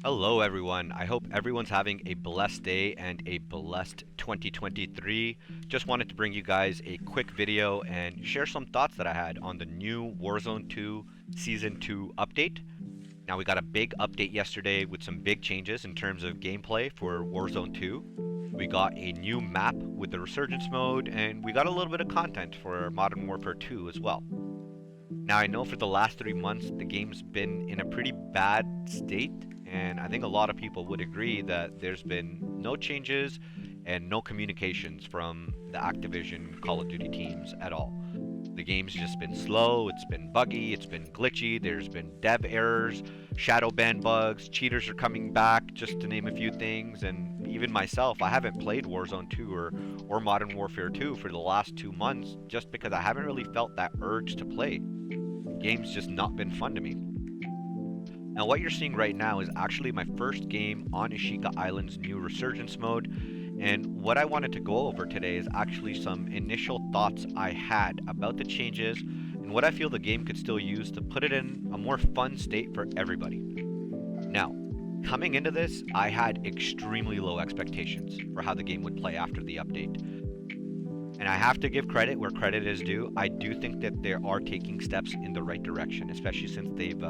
Hello, everyone. I hope everyone's having a blessed day and a blessed 2023. Just wanted to bring you guys a quick video and share some thoughts that I had on the new Warzone 2 Season 2 update. Now, we got a big update yesterday with some big changes in terms of gameplay for Warzone 2. We got a new map with the Resurgence mode, and we got a little bit of content for Modern Warfare 2 as well. Now, I know for the last 3 months, the game's been in a pretty bad state, and I think a lot of people would agree that there's been no changes and no communications from the Activision Call of Duty teams at all. The game's just been slow, it's been buggy, it's been glitchy, there's been dev errors, shadow ban bugs, cheaters are coming back, just to name a few things, and even myself, I haven't played Warzone 2 or Modern Warfare 2 for the last 2 months just because I haven't really felt that urge to play. The game's just not been fun to me. Now, what you're seeing right now is actually my first game on Ashika Island's new Resurgence mode, and what I wanted to go over today is actually some initial thoughts I had about the changes and what I feel the game could still use to put it in a more fun state for everybody. Now, coming into this, I had extremely low expectations for how the game would play after the update. And I have to give credit where credit is due. I do think that they are taking steps in the right direction, especially since they've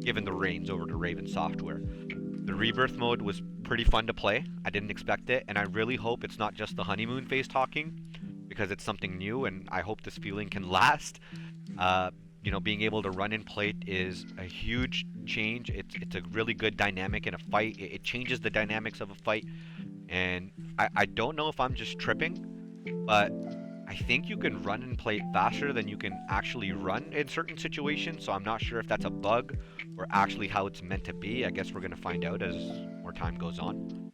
given the reins over to Raven Software. The Rebirth mode was pretty fun to play. I didn't expect it, and I really hope it's not just the honeymoon phase talking, because it's something new, and I hope this feeling can last. Being able to run and plate is a huge change. It's a really good dynamic in a fight. It changes the dynamics of a fight, and I don't know if I'm just tripping, but I think you can run and play faster than you can actually run in certain situations, so I'm not sure if that's a bug or actually how it's meant to be. I guess we're going to find out as more time goes on.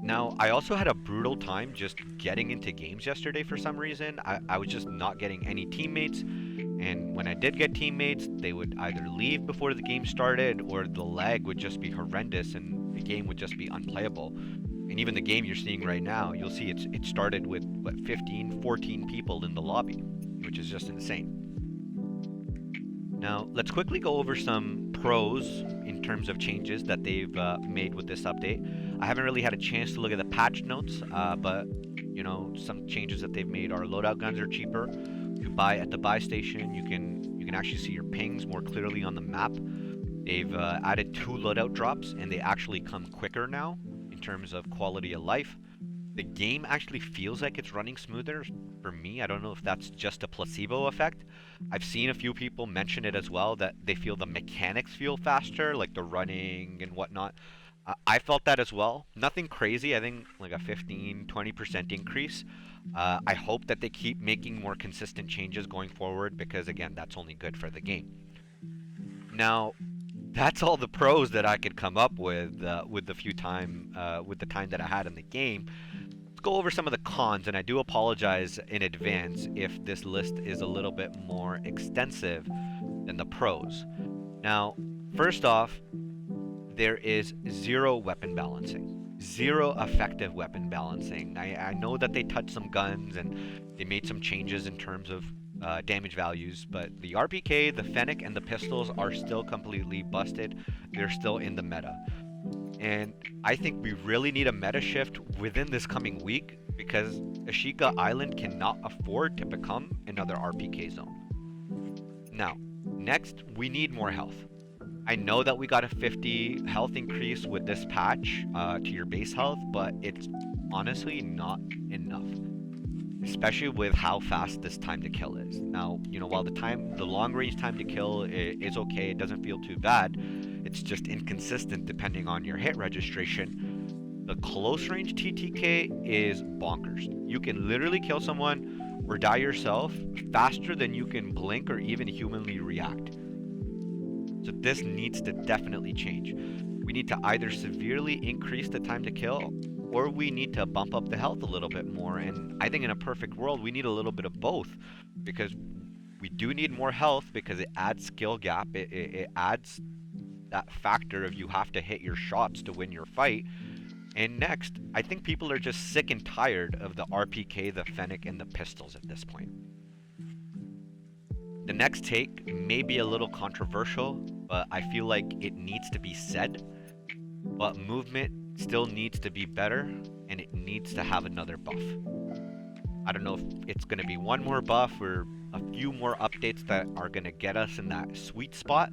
Now, I also had a brutal time just getting into games yesterday for some reason. I was just not getting any teammates, and when I did get teammates, they would either leave before the game started or the lag would just be horrendous and the game would just be unplayable. And even the game you're seeing right now, you'll see it started with, 15, 14 people in the lobby, which is just insane. Now, let's quickly go over some pros in terms of changes that they've made with this update. I haven't really had a chance to look at the patch notes, but some changes that they've made are loadout guns are cheaper to buy at the buy station. You can actually see your pings more clearly on the map. They've added 2 loadout drops, and they actually come quicker now in terms of quality of life. The game actually feels like it's running smoother for me. I don't know if that's just a placebo effect. I've seen a few people mention it as well, that they feel the mechanics feel faster, like the running and whatnot. I felt that as well. Nothing crazy. I think like a 15-20% increase. I hope that they keep making more consistent changes going forward because, again, that's only good for the game. Now, that's all the pros that I could come up with with the time that I had in the game. Let's go over some of the cons, and I do apologize in advance if this list is a little bit more extensive than the pros. Now, first off, there is zero weapon balancing. Zero effective weapon balancing. I know that they touched some guns and they made some changes in terms of damage values, but the RPK, the Fennec, and the pistols are still completely busted. They're still in the meta. And I think we really need a meta shift within this coming week because Ashika Island cannot afford to become another RPK zone. Now, next, we need more health. I know that we got a 50 health increase with this patch to your base health, but it's honestly not enough, especially with how fast this time to kill is. Now, while the long range time to kill is okay, it doesn't feel too bad, it's just inconsistent depending on your hit registration. The close range TTK is bonkers. You can literally kill someone or die yourself faster than you can blink or even humanly react. So this needs to definitely change. We need to either severely increase the time to kill, or we need to bump up the health a little bit more. And I think in a perfect world, we need a little bit of both, because we do need more health because it adds skill gap. It adds that factor of you have to hit your shots to win your fight. And next, I think people are just sick and tired of the RPK, the Fennec, and the pistols at this point. The next take may be a little controversial, but I feel like it needs to be said. but movement still needs to be better, and it needs to have another buff. I don't know if it's going to be one more buff or a few more updates that are going to get us in that sweet spot.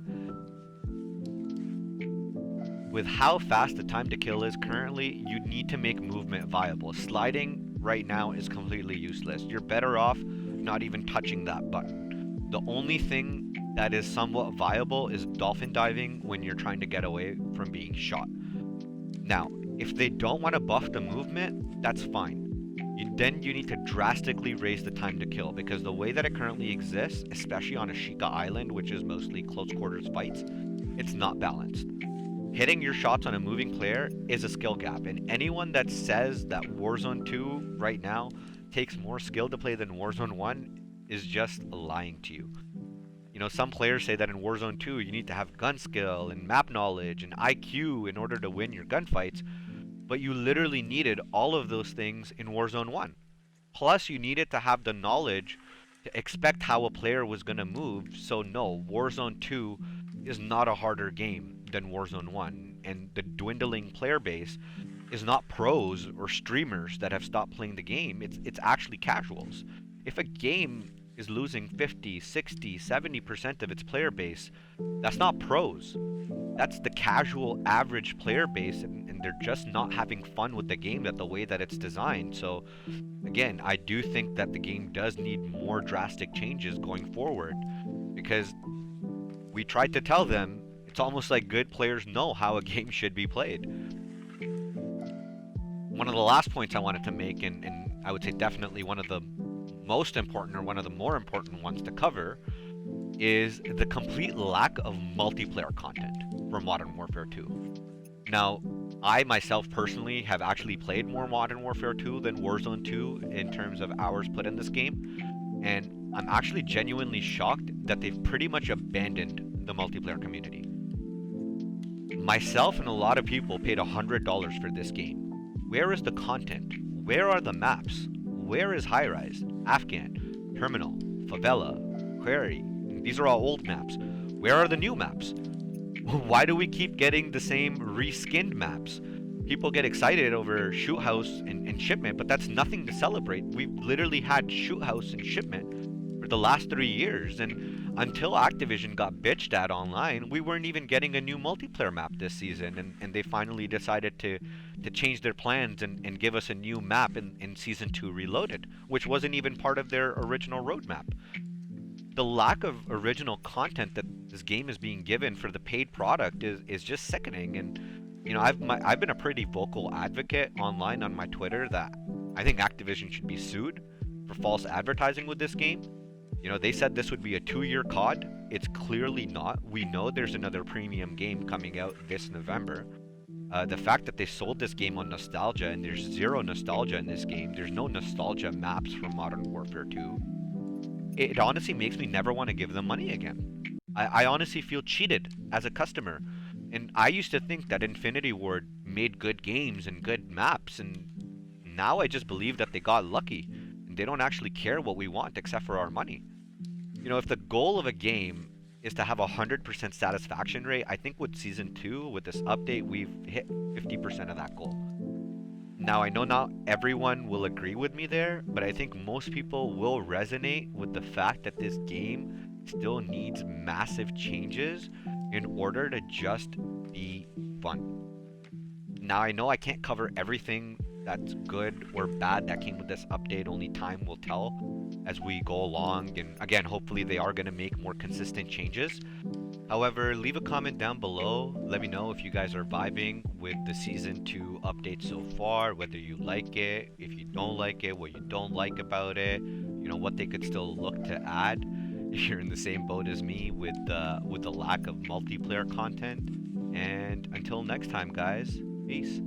With how fast the time to kill is currently, you need to make movement viable. Sliding right now is completely useless. You're better off not even touching that button. The only thing that is somewhat viable is dolphin diving when you're trying to get away from being shot. Now, if they don't want to buff the movement, that's fine. Then you need to drastically raise the time to kill, because the way that it currently exists, especially on Ashika Island, which is mostly close quarters fights, it's not balanced. Hitting your shots on a moving player is a skill gap, and anyone that says that Warzone 2 right now takes more skill to play than Warzone 1 is just lying to you. You know, some players say that in Warzone 2 you need to have gun skill and map knowledge and IQ in order to win your gunfights, but you literally needed all of those things in Warzone 1. Plus, you needed to have the knowledge to expect how a player was going to move, so no, Warzone 2 is not a harder game than Warzone 1, and the dwindling player base is not pros or streamers that have stopped playing the game, it's actually casuals. If a game is losing 50, 60, 70% of its player base, that's not pros. That's the casual average player base, and they're just not having fun with the game the way that it's designed. So again, I do think that the game does need more drastic changes going forward, because we tried to tell them it's almost like good players know how a game should be played. One of the last points I wanted to make, and I would say definitely one of the most important, or one of the more important ones to cover, is the complete lack of multiplayer content for Modern Warfare 2. Now, I myself personally have actually played more Modern Warfare 2 than Warzone 2 in terms of hours put in this game, and I'm actually genuinely shocked that they've pretty much abandoned the multiplayer community. Myself and a lot of people paid $100 for this game. Where is the content? Where are the maps? Where is High Rise, Afghan, Terminal, Favela, Quarry? These are all old maps. Where are the new maps? Why do we keep getting the same reskinned maps? People get excited over Shoot House and Shipment, but that's nothing to celebrate. We've literally had Shoot House and Shipment for the last 3 years, and until Activision got bitched at online, we weren't even getting a new multiplayer map this season, and they finally decided to change their plans and give us a new map in Season 2 Reloaded, which wasn't even part of their original roadmap. The lack of original content that this game is being given for the paid product is just sickening. And you know, I've been a pretty vocal advocate online on my Twitter that I think Activision should be sued for false advertising with this game. You know, they said this would be a 2-year COD. It's clearly not. We know there's another premium game coming out this November. The fact that they sold this game on nostalgia, and there's zero nostalgia in this game, there's no nostalgia maps from Modern Warfare 2, it honestly makes me never want to give them money again. I honestly feel cheated as a customer. And I used to think that Infinity Ward made good games and good maps, and now I just believe that they got lucky, and they don't actually care what we want except for our money. You know, if the goal of a game is to have a 100% satisfaction rate, I think with Season 2, with this update, we've hit 50% of that goal. Now, I know not everyone will agree with me there, but I think most people will resonate with the fact that this game still needs massive changes in order to just be fun. Now, I know I can't cover everything that's good or bad that came with this update, only time will tell as we go along, and again, hopefully they are going to make more consistent changes. However, leave a comment down below, let me know if you guys are vibing with the Season 2 update so far, whether you like it, if you don't like it, what you don't like about it, you know, what they could still look to add. If you're in the same boat as me with the lack of multiplayer content. And until next time, guys, peace.